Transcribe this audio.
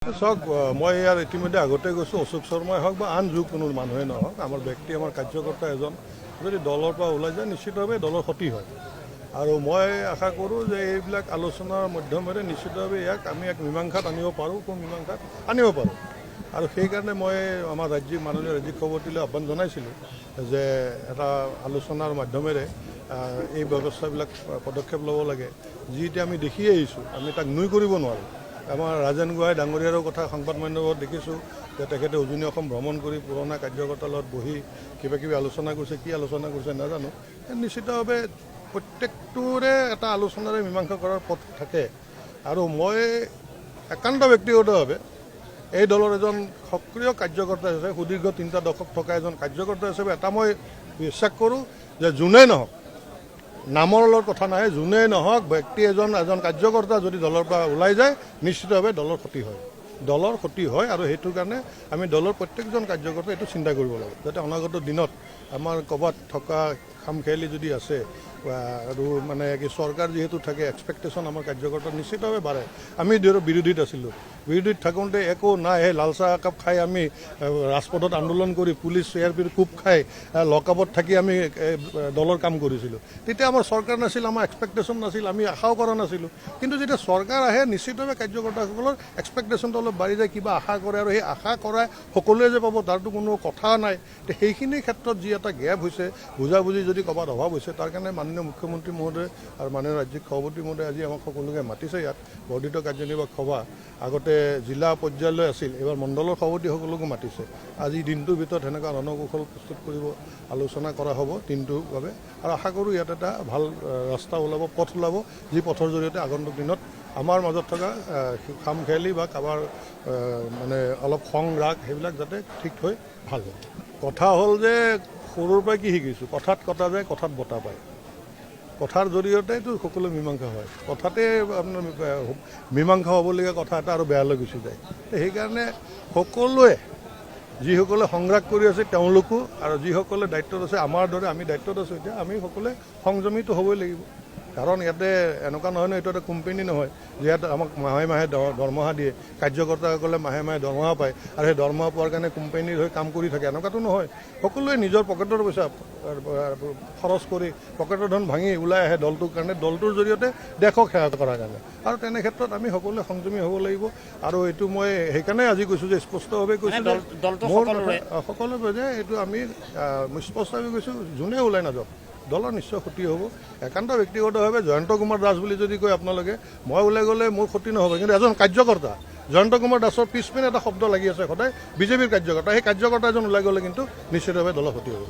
চাওক মই ইয়াৰ ইতিমধ্যে আগতে কৈছোঁ অশোক শৰ্মাই হওক বা আন কোনো মানুহে নহওক আমাৰ ব্যক্তি আমাৰ কাৰ্যকৰ্তা এজন যদি দলৰ পৰা ওলাই যায় নিশ্চিতভাৱে দলৰ ক্ষতি হয় আৰু মই আশা কৰোঁ যে এইবিলাক আলোচনাৰ মাধ্যমেৰে নিশ্চিতভাৱে ইয়াক আমি এক মীমাংসাত আনিব পাৰোঁ আৰু সেইকাৰণে মই আমাৰ মাননীয় ৰাজ্যিক সভাপতিলৈ আহ্বান জনাইছিলোঁ যে এটা আলোচনাৰ মাধ্যমেৰে এই ব্যৱস্থাবিলাক পদক্ষেপ ল'ব লাগে যি এতিয়া আমি দেখি আহিছোঁ আমি তাক নুই কৰিব নোৱাৰোঁ। আমাৰ ৰাজেন গোহাঁই ডাঙৰীয়াৰো কথা সংবাদ মাধ্যমত দেখিছোঁ যে তেখেতে উজনি অসম ভ্ৰমণ কৰি পুৰণা কাৰ্যকৰ্তাৰ লগত বহি কিবা আলোচনা কৰিছে, কি আলোচনা কৰিছে নাজানো। নিশ্চিতভাৱে প্ৰত্যেকটোৰে এটা আলোচনাৰে মীমাংসা কৰাৰ পথ থাকে আৰু মই একান্ত ব্যক্তিগতভাৱে এই দলৰ এজন সক্ৰিয় কাৰ্যকৰ্তা হিচাপে সুদীৰ্ঘ 3টা দশক থকা এজন কাৰ্যকৰ্তা হিচাপে এটা মই বিশ্বাস কৰোঁ যে যোনেই নহওক, নামৰ লগত কথা নাই, যোনেই নহওক ব্যক্তি এজন কাৰ্যকৰ্তা যদি দলৰ পৰা ওলাই যায় নিশ্চিতভাৱে দলৰ ক্ষতি হয় আৰু সেইটোৰ কাৰণে আমি দলৰ প্ৰত্যেকজন কাৰ্যকৰ্তাই এইটো চিন্তা কৰিব লাগে যাতে অনাগত দিনত আমাৰ ক'ৰবাত থকা খামখেয়ালি যদি আছে আৰু মানে কি চৰকাৰ যিহেতু থাকে এক্সপেক্টেশ্যন আমাৰ কাৰ্যকৰ্তা নিশ্চিতভাৱে বাঢ়ে। আমি বিৰোধীত আছিলোঁ, বিৰোধীত থাকোঁতে একো নাই, সেই লাল চাহ একাপ খাই আমি ৰাজপথত আন্দোলন কৰি পুলিচ ইয়াৰ পিছত কোব খাই লকআপত থাকি আমি দলৰ কাম কৰিছিলোঁ। তেতিয়া আমাৰ চৰকাৰ নাছিল, আমাৰ এক্সপেক্টেশ্যন নাছিল, আমি আশাও কৰা নাছিলোঁ। কিন্তু যেতিয়া চৰকাৰ আহে নিশ্চিতভাৱে কাৰ্যকৰ্তাসকলৰ এক্সপেক্টেশ্যনটো অলপ বাঢ়ি যায়, কিবা আশা কৰে আৰু সেই আশা কৰাই সকলোৱে যে পাব তাৰতো কোনো কথা নাই। সেইখিনিৰ ক্ষেত্ৰত যি এটা গেপ হৈছে, বুজাবুজি যদি ক'ৰবাত অভাৱ হৈছে, তাৰ কাৰণে মাননীয় মুখ্যমন্ত্ৰী মহোদয় আৰু মাননীয় ৰাজ্যিক সভাপতি মহোদয় আজি আমাক সকলোকে মাতিছে ইয়াত বৰ্ধিত কাৰ্যনিৰ্বাহক সভা। আগতে জিলা পৰ্যায়লৈ আছিল, এইবাৰ মণ্ডলৰ সভাপতিসকলকো মাতিছে। আজি দিনটোৰ ভিতৰত সেনেকুৱা ৰণকৌশল প্ৰস্তুত কৰিব আলোচনা কৰা হ'ব দিনটোৰ বাবে আৰু আশা কৰোঁ ইয়াত এটা ভাল ৰাস্তা ওলাব, পথ ওলাব, যি পথৰ জৰিয়তে আগন্তুক দিনত আমাৰ মাজত থকা খামখেয়ালি বা কাৰোবাৰ মানে অলপ খং ৰাগ সেইবিলাক যাতে ঠিক হৈ ভাল হয়। কথা হ'ল যে সৰুৰ পৰাই কি শিকিছোঁ, কথাত কটা যায়, কথাত বটা পায়। কথাৰ জৰিয়তেতো সকলো মীমাংসা হয়, কথাতে আপোনাৰ মীমাংসা হ'বলগীয়া কথা এটা আৰু বেয়ালৈ গুচি যায়। সেইকাৰণে সকলোৱে যিসকলে সংগ্ৰাম কৰি আছে তেওঁলোকো আৰু যিসকলে দায়িত্বত আছে আমাৰ দৰে আমি দায়িত্বত আছোঁ, এতিয়া আমি সকলোৱে সংযমিত হ'বই লাগিব। কাৰণ ইয়াতে এনেকুৱা নহয় ন, এইটো এটা কোম্পানী নহয় যিহেতু আমাক মাহে দৰমহা দিয়ে, কাৰ্যকৰ্তাসকলে মাহে দৰমহা পায় আৰু সেই দৰমহা পোৱাৰ কাৰণে কোম্পানীৰ হৈ কাম কৰি থাকে, এনেকুৱাতো নহয়। সকলোৱে নিজৰ পকেটৰ পইচা খৰচ কৰি পকেটৰ ধন ভাঙি ওলাই আহে দলটোৰ কাৰণে, দলটোৰ জৰিয়তে দেশক সেৱা কৰাৰ কাৰণে। আৰু তেনে ক্ষেত্ৰত আমি সকলোৱে সংযমী হ'ব লাগিব আৰু এইটো মই সেইকাৰণে আজি কৈছোঁ যে স্পষ্টভাৱে কৈছোঁ সকলোৱে যে এইটো আমি স্পষ্টভাৱে কৈছোঁ, যোনে ওলাই নাযাওক দলৰ নিশ্চয় ক্ষতি হ'ব। একান্ত ব্যক্তিগতভাৱে জয়ন্ত কুমাৰ দাস বুলি যদি কয় আপোনালোকে, মই ওলাই গ'লে মোৰ ক্ষতি নহ'ব, কিন্তু এজন কাৰ্যকৰ্তা জয়ন্ত কুমাৰ দাসৰ পিছপিনে এটা শব্দ লাগি আছে সদায় বিজেপিৰ কাৰ্যকৰ্তা, সেই কাৰ্যকৰ্তা এজন ওলাই গ'লে কিন্তু নিশ্চিতভাৱে দলৰ ক্ষতি হ'ব।